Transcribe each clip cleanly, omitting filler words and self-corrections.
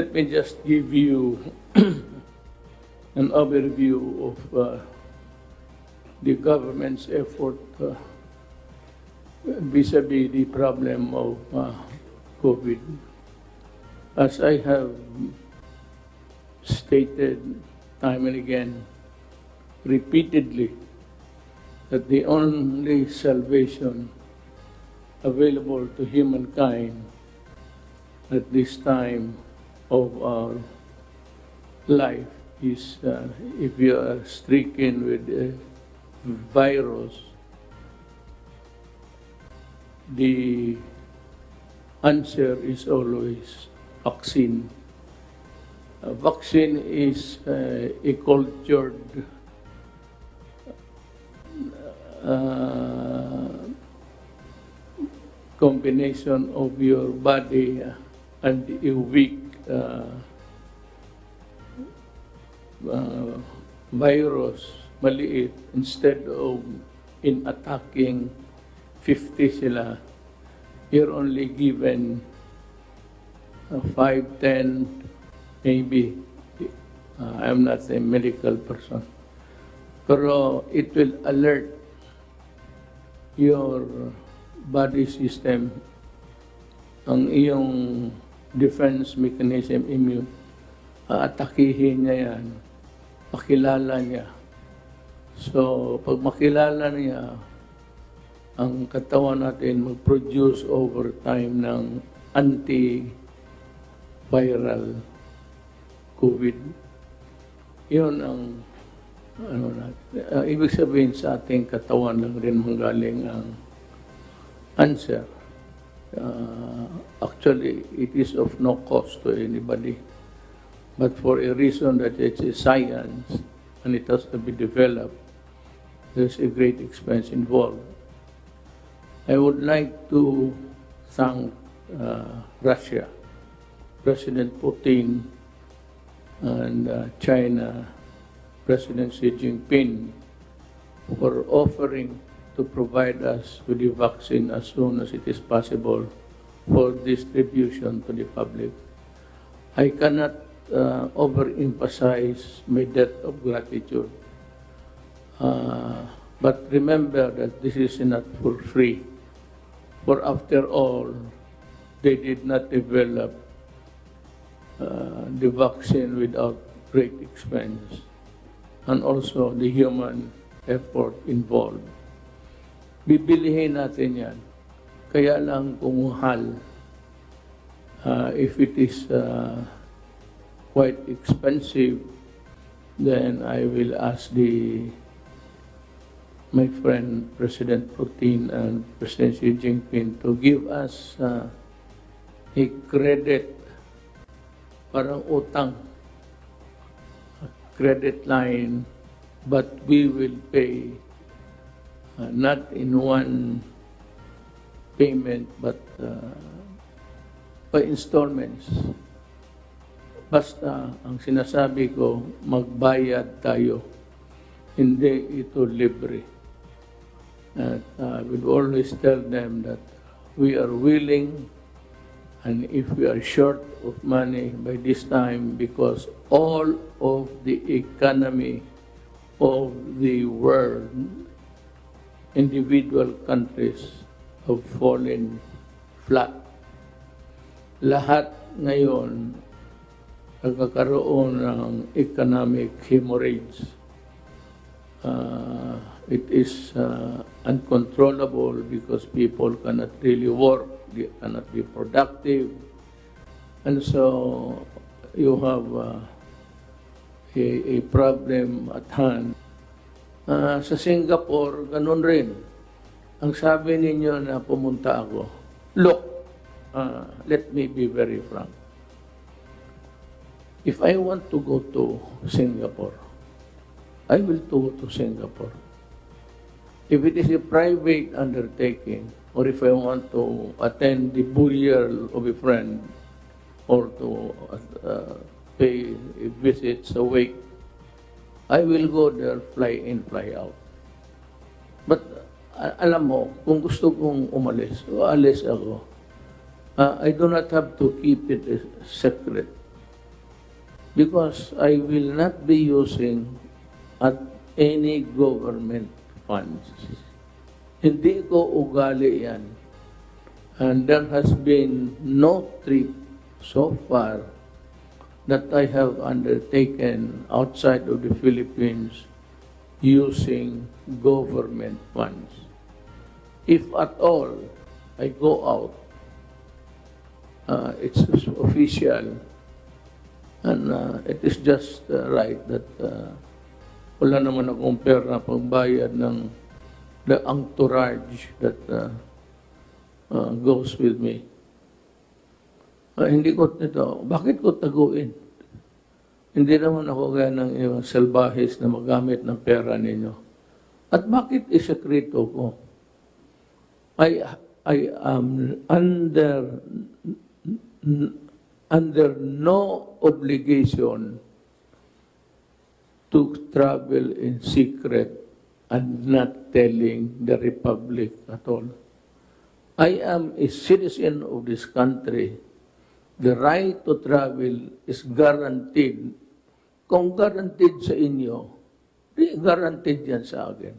Let me just give you an overview of the government's effort vis-a-vis the problem of COVID. As I have stated time and again, repeatedly, that the only salvation available to humankind at this time of our life is if you are stricken with a virus, the answer is always vaccine. Vaccine is a cultured combination of your body and a weak virus, maliit, instead of in attacking 50 sila, you're only given 5, 10, maybe. I'm not a medical person. Pero it will alert your body system, ang iyong defense mechanism, immune, atakihin niya yan, makilala niya. So, pag makilala niya, ang katawan natin mag-produce over time ng anti-viral COVID. Yun ang ibig sabihin sa ating katawan lang rin manggaling ang answer. Actually, it is of no cost to anybody. But for a reason that it's a science and it has to be developed, there's a great expense involved. I would like to thank Russia, President Putin, and China, President Xi Jinping, for offering to provide us with the vaccine as soon as it is possible for distribution to the public. I cannot overemphasize my debt of gratitude. But remember that this is not for free. For after all, they did not develop the vaccine without great expense, and also the human effort involved. Bibilihin natin yan. Kaya lang kung mahal, if it is quite expensive, then I will ask my friend President Putin and President Xi Jinping to give us a credit, parang utang, credit line, but we will pay not in one payment but by installments. Basta ang sinasabi ko, magbayad tayo, hindi ito libre. I would always tell them that we are willing, and if we are short of money by this time, because all of the economy of the world, individual countries have fallen flat. Lahat ngayon nagkakaroon ng economic hemorrhage. It is uncontrollable because people cannot really work, they cannot be productive, and so you have a problem at hand. Sa Singapore, ganun rin. Ang sabi ninyo na pumunta ako, look, let me be very frank. If I want to go to Singapore, I will go to Singapore. If it is a private undertaking, or if I want to attend the burial of a friend, or to pay a visit sa wake, I will go there, fly in, fly out. But alam mo, kung gusto kong umalis, alis ako. I do not have to keep it a secret. because I will not be using at any government funds. Hindi ko ugali yan. And there has been no trip so far that I have undertaken outside of the Philippines using government funds. If at all I go out, it's official, and it is just right that wala naman akong pera pagbayad ng the entourage that goes with me. Hindi ko ito, bakit ko taguin? Hindi naman ako gaya ng ibang salbahis na magamit ng pera ninyo. At bakit isekreto ko? I am under no obligation to travel in secret and not telling the Republic at all. I am a citizen of this country. The right to travel is guaranteed. Kung guaranteed sa inyo, di guaranteed yan sa akin.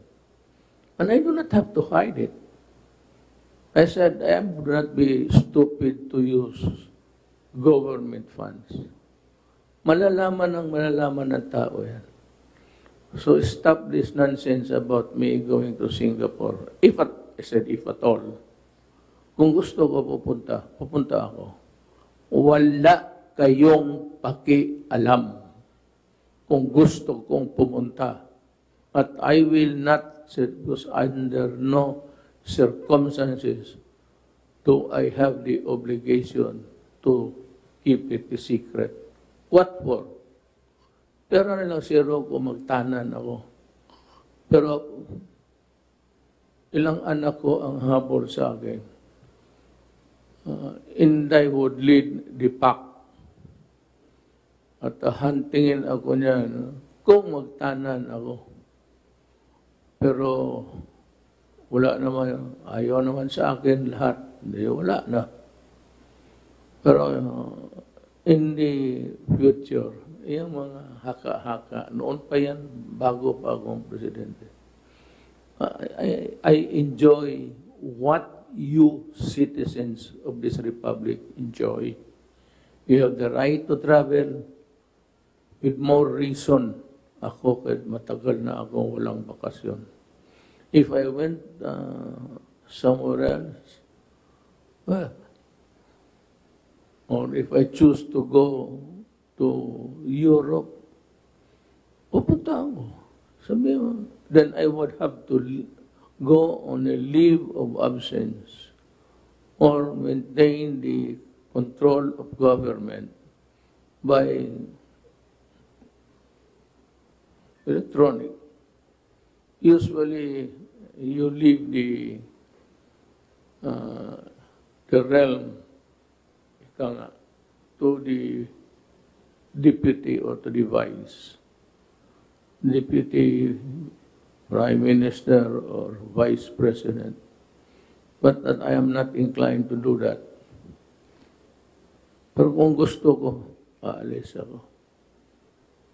And I do not have to hide it. I said, I would not be stupid to use government funds. Malalaman ng tao yan. So stop this nonsense about me going to Singapore. If at all. Kung gusto ko pupunta ako. Wala kayong pakialam kung gusto kong pumunta. At I will not, because under no circumstances do I have the obligation to keep it a secret. What for? Pero nilang zero ko magtanan ako. Pero ilang anak ko ang habol sa akin. Inday would lead the pack. At huntingin ako niyan kung magtanan ako. Pero wala naman, ayaw naman sa akin lahat. Hindi, wala na. Pero in the future, yung mga haka-haka, noon pa yan, bago pa akong presidente. I enjoy what you citizens of this republic enjoy. You have the right to travel with more reason. Ako, kahit matagal na akong walang bakasyon. If I went somewhere else, well, or if I choose to go to Europe, pupunta ako. Sabi mo, then I would have to go on a leave of absence or maintain the control of government by electronic. Usually, you leave the realm to the deputy or to the vice. Deputy Prime Minister or Vice President. But that I am not inclined to do that. Pero kung gusto ko, aalis ako.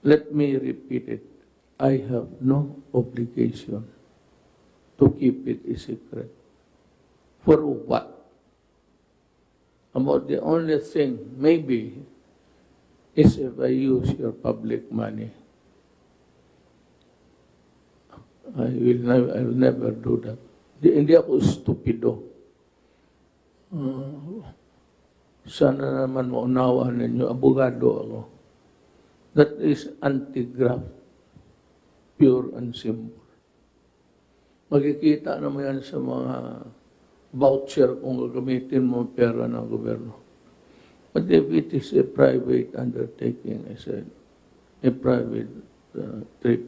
Let me repeat it. I have no obligation to keep it a secret. For what? About the only thing, maybe, is if I use your public money. I will never do that. Hindi ako stupido. Sana naman maunawaan ninyo, abogado ako. That is anti-graft, pure and simple. Makikita naman yan sa mga voucher kung gagamitin mo pera ng gobyerno. But if it is a private undertaking, I said, a private trip,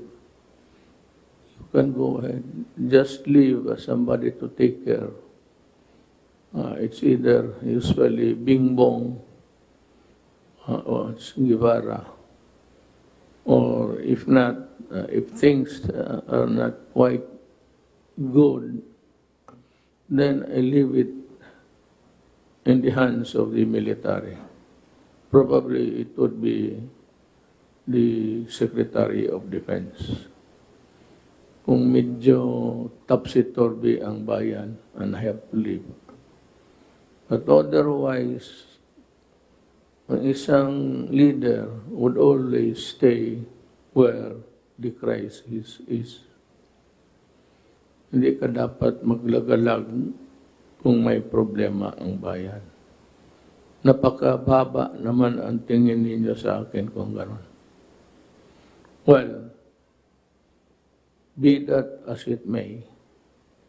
you can go ahead. Just leave somebody to take care. It's either usually Bing Bong or Guevara. Or if not, if things are not quite good, then I leave it in the hands of the military. Probably it would be the Secretary of Defense. Kung medyo topsy-turvy ang bayan, and I have to leave. But otherwise, ang isang leader would always stay where the crisis is. Hindi ka dapat maglagalag kung may problema ang bayan. Napakababa naman ang tingin ninyo sa akin kung gano'n. Well, be that as it may,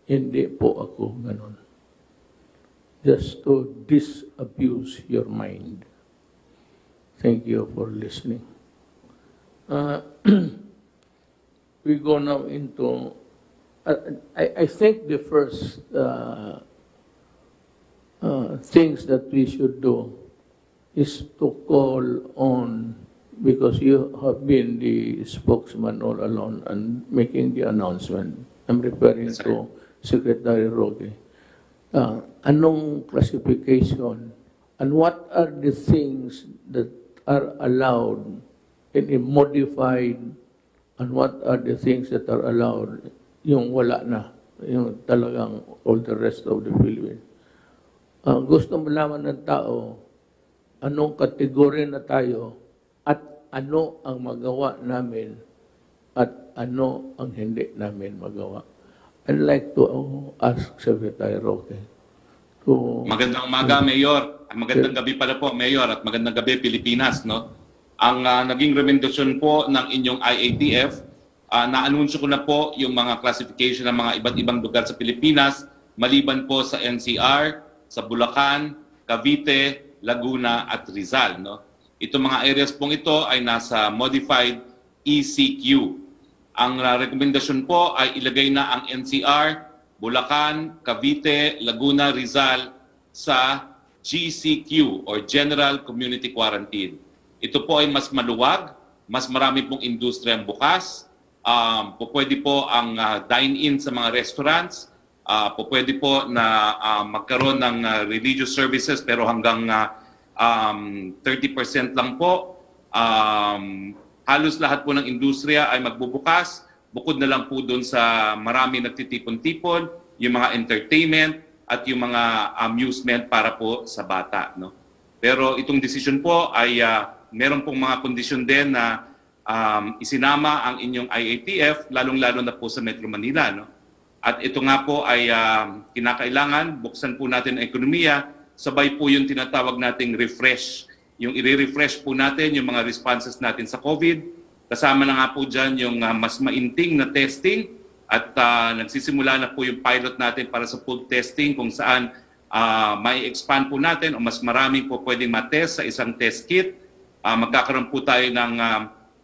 hindi po ako gano'n. Just to disabuse your mind. Thank you for listening. We go now into, I think the first things that we should do is to call on, because you have been the spokesman all along and making the announcement. I'm referring to Secretary Roque. Anong classification and what are the things that are allowed and modified, and what are the things that are allowed yung wala na, yung talagang all the rest of the Philippines. Gusto malaman ng tao anong kategory na tayo at ano ang magawa namin at ano ang hindi namin magawa. I'd like to ask Secretary Roque to... Magandang umaga, Mayor. Magandang gabi pala po, Mayor, at magandang gabi, Pilipinas. No? Ang naging rekomendasyon po ng inyong IATF, na-anunsyo ko na po yung mga classification ng mga iba't ibang lugar sa Pilipinas, maliban po sa NCR, sa Bulacan, Cavite, Laguna at Rizal. No? Itong mga areas pong ito ay nasa modified ECQ. Ang rekomendasyon po ay ilagay na ang NCR, Bulacan, Cavite, Laguna, Rizal sa GCQ or General Community Quarantine. Ito po ay mas maluwag, mas marami pong industriyang bukas, pwede po ang dine-in sa mga restaurants, pwede po na magkaroon ng religious services pero hanggang 30% lang po. Halos lahat po ng industriya ay magbubukas, bukod na lang po doon sa marami nagtitipon-tipon, yung mga entertainment at yung mga amusement para po sa bata. No? Pero itong decision po ay meron pong mga kondisyon din na isinama ang inyong IATF, lalong-lalo na po sa Metro Manila. No? At ito nga po ay kinakailangan, buksan po natin ang ekonomiya, sabay po yung tinatawag nating refresh. Yung i-refresh po natin yung mga responses natin sa COVID. Kasama na nga po dyan yung mas mainting na testing at nagsisimula na po yung pilot natin para sa food testing kung saan may expand po natin o mas marami po pwedeng matest sa isang test kit. Magkakaroon po tayo ng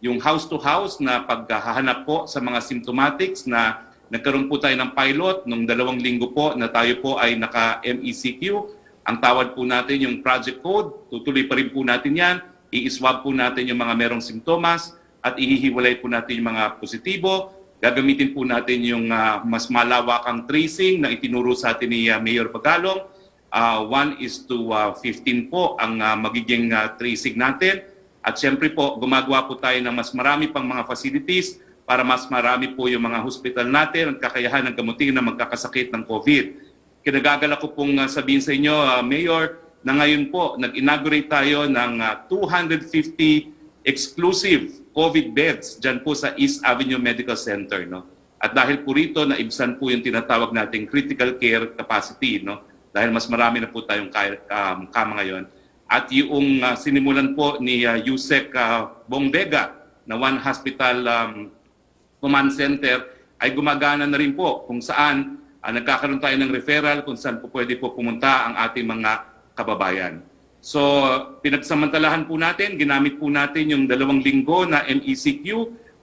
yung house-to-house na paghahanap po sa mga symptomatics na nagkaroon po tayo ng pilot nung 2 linggo po na tayo po ay naka-MECQ. Ang tawag po natin yung project code, tutuloy pa rin po natin yan. I-swab po natin yung mga merong simptomas at ihihiwalay po natin yung mga positibo. Gagamitin po natin yung mas malawakang tracing na itinuro sa atin ni Mayor Bagalong. 1:15 po ang magiging tracing natin. At syempre po, gumagawa po tayo ng mas marami pang mga facilities para mas marami po yung mga hospital natin at kakayahan ng gamutin na magkakasakit ng COVID. Kinagagala ko pong sabihin sa inyo, Mayor, na ngayon po nag-inaugurate tayo ng 250 exclusive COVID beds dyan po sa East Avenue Medical Center. No? At dahil po rito, naibsan po yung tinatawag nating critical care capacity. No? Dahil mas marami na po tayong kama ngayon. At yung sinimulan po ni Yusek Bong Vega na One Hospital Command Center ay gumagana na rin po kung saan nagkakaroon tayo ng referral kung saan po pwede po pumunta ang ating mga kababayan. So, pinagsamantalahan po natin, ginamit po natin yung 2 linggo na MECQ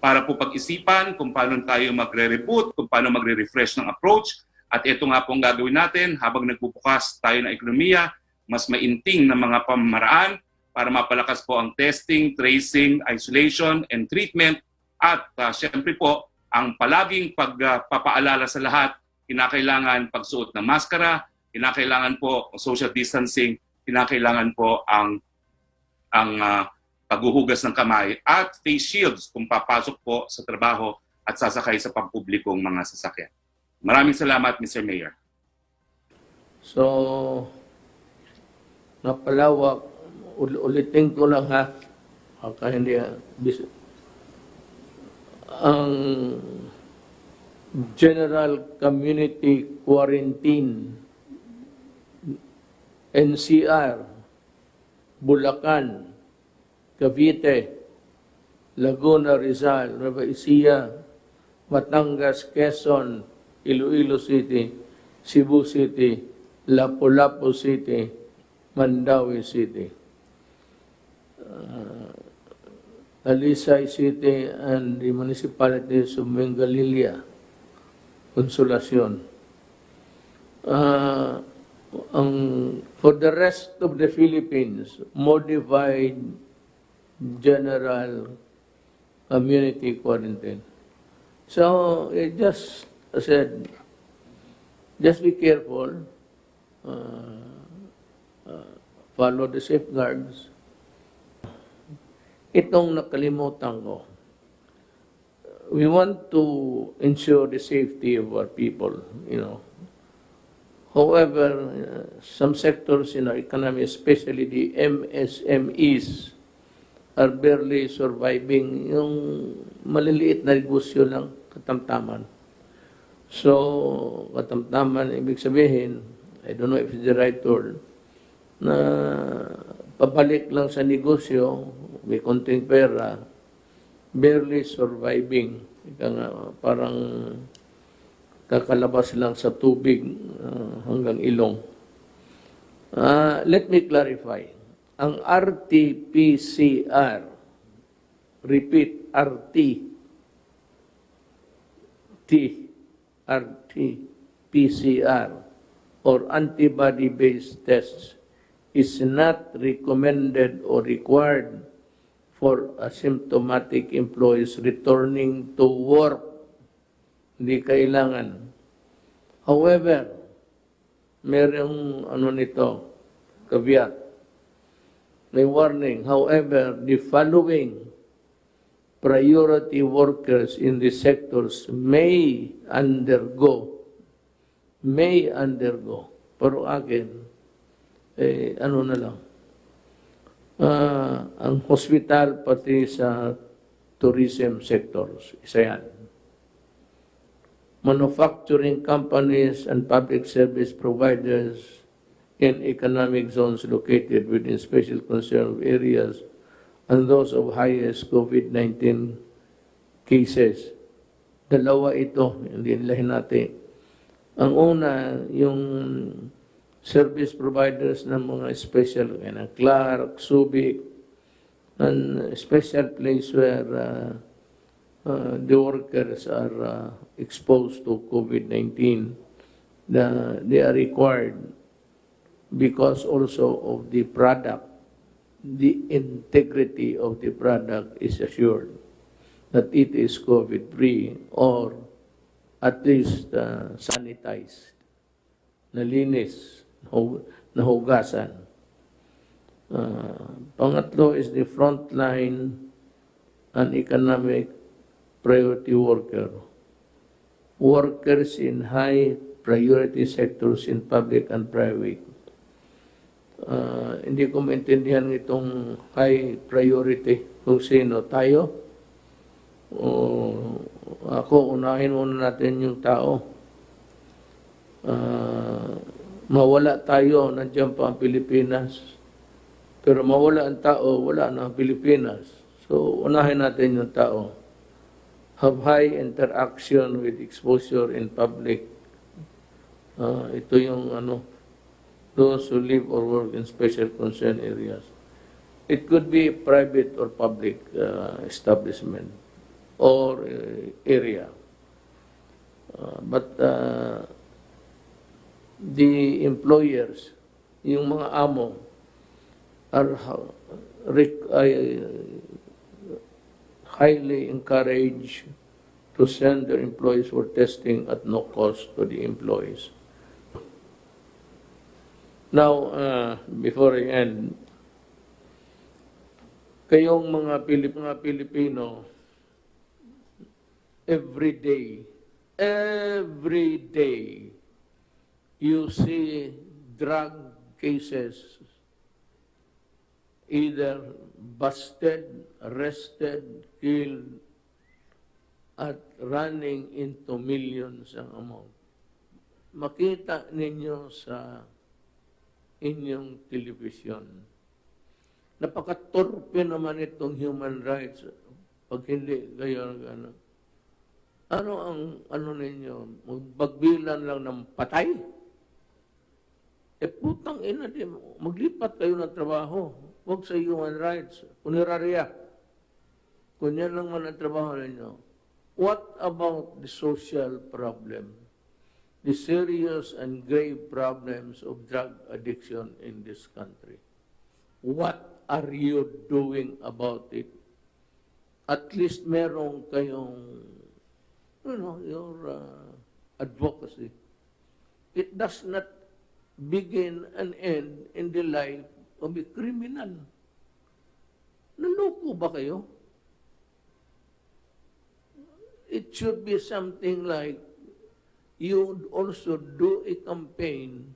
para po pag-isipan kung paano tayo magre-reboot, kung paano magre-refresh ng approach. At ito nga pong gagawin natin habang nagbubukas tayo ng ekonomiya, mas mainting na mga pamamaraan para mapalakas po ang testing, tracing, isolation, and treatment. At syempre po, ang palaging pagpapaalala sa lahat, kinakailangan pagsuot ng maskara, kinakailangan po social distancing, kinakailangan po ang paghuhugas ng kamay, at face shields kung papasok po sa trabaho at sasakay sa pampublikong mga sasakyan. Maraming salamat, Mr. Mayor. So, napalawak, ulitin ko lang ha, baka hindi, ang General Community Quarantine, NCR, Bulacan, Cavite, Laguna, Rizal, Nueva Ecija, Batangas, Quezon, Iloilo City, Cebu City, Lapu-Lapu City, Mandaue City, Talisay City, and the municipalities of Mengalilia, Consolacion. For the rest of the Philippines, modified general community quarantine. So, it just said, just be careful, follow the safeguards. Itong nakalimutan ko, we want to ensure the safety of our people, you know. However, some sectors in our economy, especially the MSMEs, are barely surviving. Yung maliliit na negosyo lang, katamtaman. So, katamtaman, ibig sabihin, I don't know if it's the right word, na pabalik lang sa negosyo, may konting pera, barely surviving. Ika nga, parang kakalabas lang sa tubig hanggang ilong. Let me clarify. Ang RT-PCR, repeat, RT-PCR, or antibody-based tests is not recommended or required for asymptomatic employees returning to work. Hindi kailangan. However, merong caveat. May warning. However, the following priority workers in the sectors may undergo. Pero akin, na lang. Ang hospital pati sa tourism sectors, isa yan. Manufacturing companies and public service providers in economic zones located within special concern areas and those of highest COVID-19 cases. Dalawa ito, hindi nila hinati. Ang una, yung service providers ng mga special, Clark, Subic, and special place where the workers are exposed to COVID-19. They are required because also of the product, the integrity of the product is assured that it is COVID-free or at least sanitized, nalinis, nahugasan. Pangatlo is the frontline and economic priority worker. Workers in high priority sectors in public and private. Hindi ko maintindihan itong high priority kung sino tayo. Ako, unahin muna natin yung tao. Mawala tayo, nandiyan pa ang Pilipinas. Pero mawala ang tao, wala na ang Pilipinas. So, unahin natin yung tao. Have high interaction with exposure in public. Ito yung those who live or work in special concern areas. It could be private or public establishment or area. But the employers, yung mga amo, are highly encouraged to send their employees for testing at no cost to the employees. Now, before I end, Kayong mga Pilipino, every day, you see drug cases either busted, arrested, killed, at running into millions ang amount. Makita ninyo sa inyong television. Napakatorpe naman itong human rights pag hindi kayo ano ang ninyo? Magbilan lang ng patay? Putang ina din, maglipat kayo ng trabaho. Huwag sa human rights. Punerarya. Kung yan lang man ang trabaho ninyo. What about the social problem? The serious and grave problems of drug addiction in this country. What are you doing about it? At least merong kayong, your advocacy. It does not begin and end in the life of a criminal. Naloko ba kayo? It should be something like you would also do a campaign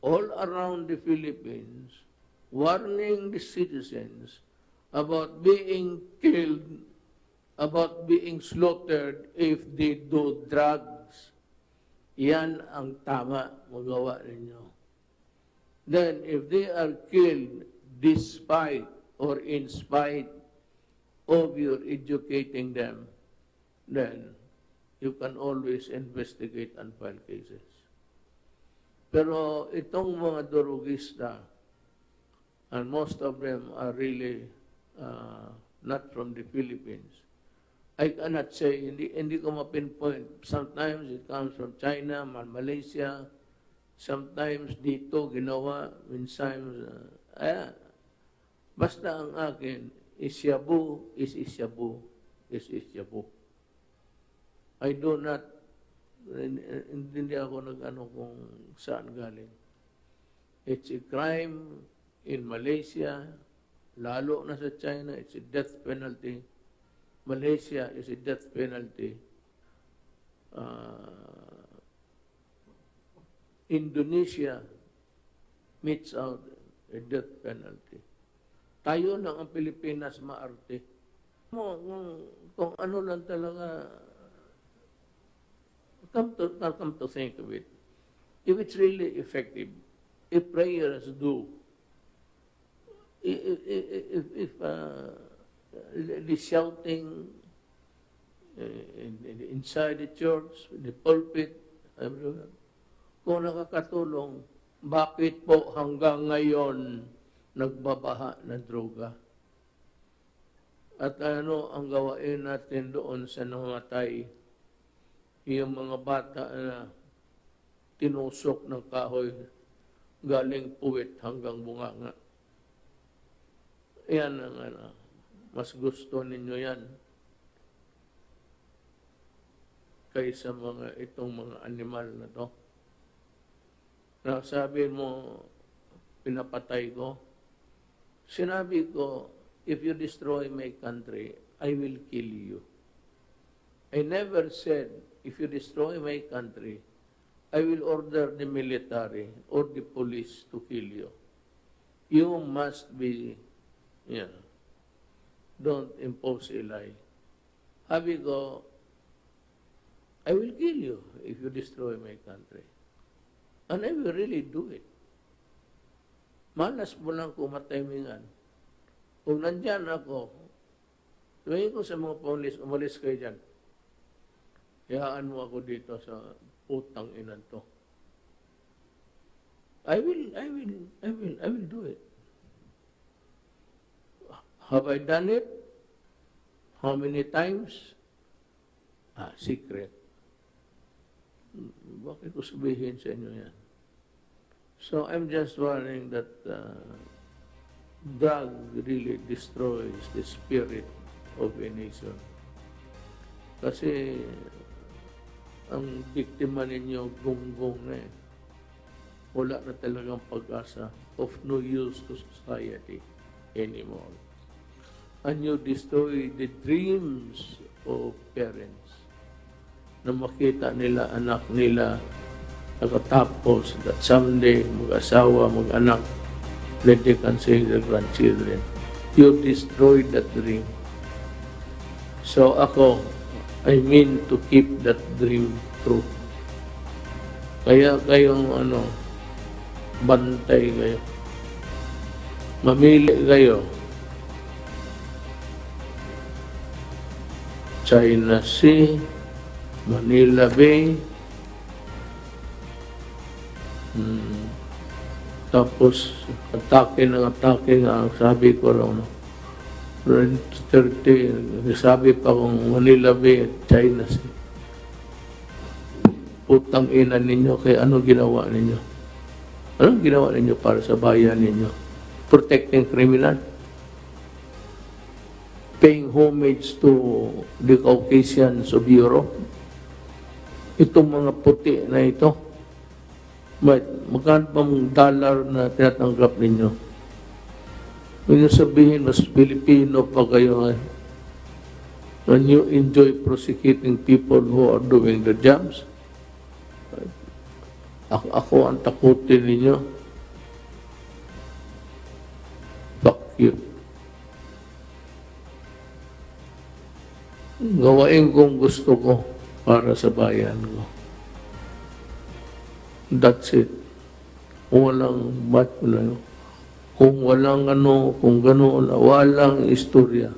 all around the Philippines warning the citizens about being killed, about being slaughtered if they do drugs. Yan ang tama magawa ninyo. Then, if they are killed despite or in spite of your educating them, then you can always investigate and file cases. Pero itong mga durugista, and most of them are really not from the Philippines, I cannot say, hindi ko ma-pinpoint. Sometimes it comes from China, Malaysia, sometimes dito ginawa, minsan, basta ang akin, isyabu, isyabu, isyabu. I do not, hindi ako nag-ano kung saan galing. It's a crime in Malaysia, lalo na sa China, it's a death penalty. Malaysia is a death penalty. Indonesia meets out a death penalty. Tayo lang ang Pilipinas maarte. Kung ano lang talaga, come to think of it, if it's really effective, if prayers do, if the shouting inside the church, the pulpit, kung nakakatulong, bakit po hanggang ngayon nagbabaha ng droga? At ano ang gawain natin doon sa namatay? Yung mga bata na tinusok ng kahoy galing puwit hanggang bunganga. Yan ang mas gusto ninyo yan kaysa itong mga animal na to. Na sabi mo, pinapatay ko. Sinabi ko, if you destroy my country, I will kill you. I never said, if you destroy my country, I will order the military or the police to kill you. You must be, don't impose a lie. Sabi ko, I will kill you if you destroy my country. And I will really do it. Malas mo lang kumatimingan. Kung nandyan ako, tumingin ko sa mga police, umalis kayo dyan. Hayaan mo ako dito sa putang inan to. I will do it. Have I done it? How many times? Secret. Bakit ko sabihin sa inyo yan? So I'm just warning that drug really destroys the spirit of a nation. Kasi ang biktima ninyo gunggong na eh. Wala na talagang pag-asa, of no use to society anymore. and you destroy the dreams of parents na makita nila anak nila nakatapos that someday mag-asawa, mag-anak, that they can say their grandchildren. You destroyed that dream. So ako, I mean to keep that dream true. Kaya kayong bantay kayo. Mamili kayo. China Sea, Manila Bay, tapos atake nga ang sabi ko raw 30, sabi pa kong Manila Bay at China Sea. Putang ina ninyo, kaya ano ginawa ninyo? Anong ginawa ninyo para sa bayan ninyo? Protecting criminal? Paying homage to the Caucasians of Europe? Itong mga puti na ito, magkano bang dollar na tinatanggap ninyo? Huwag niyo sabihin, mas Pilipino pa kayo when you enjoy prosecuting people who are doing the jobs. Ako ang takutin ninyo. Fuck you. Gawain kong gusto ko para sa bayan ko. That's it. Kung walang kung ganoon, walang istorya.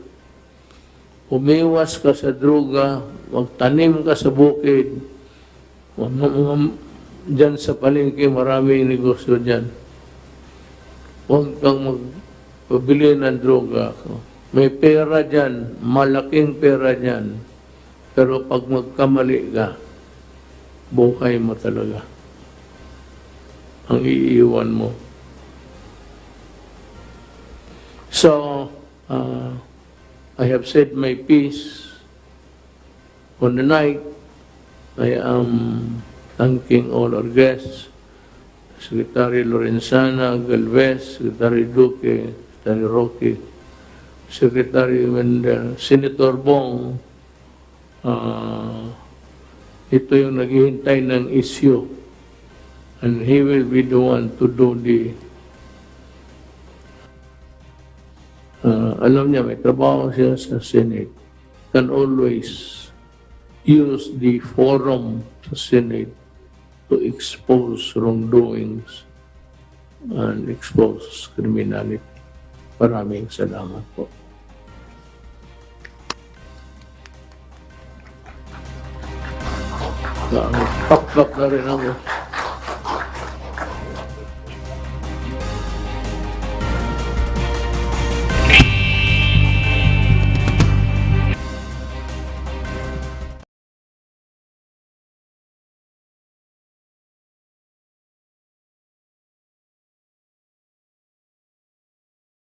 Umiwas ka sa droga, magtanim ka sa bukid, dyan sa palengke, maraming negosyo dyan. Huwag kang magpabili ng droga. May pera dyan, malaking pera dyan. Pero pag magkamali ka, buhay mo talaga. Ang iiwan mo. So, I have said my piece on the night. I am thanking all our guests, Secretary Lorenzana, Galvez, Secretary Duque, Secretary Roque, Secretary Mendel, Senator Bong. Ito yung naghihintay ng issue, and he will be the one to do the alam niya, may trabaho siya sa Senate, can always use the forum sa Senate to expose wrongdoings and expose criminality. Maraming salamat po. Pakpak na rin ako.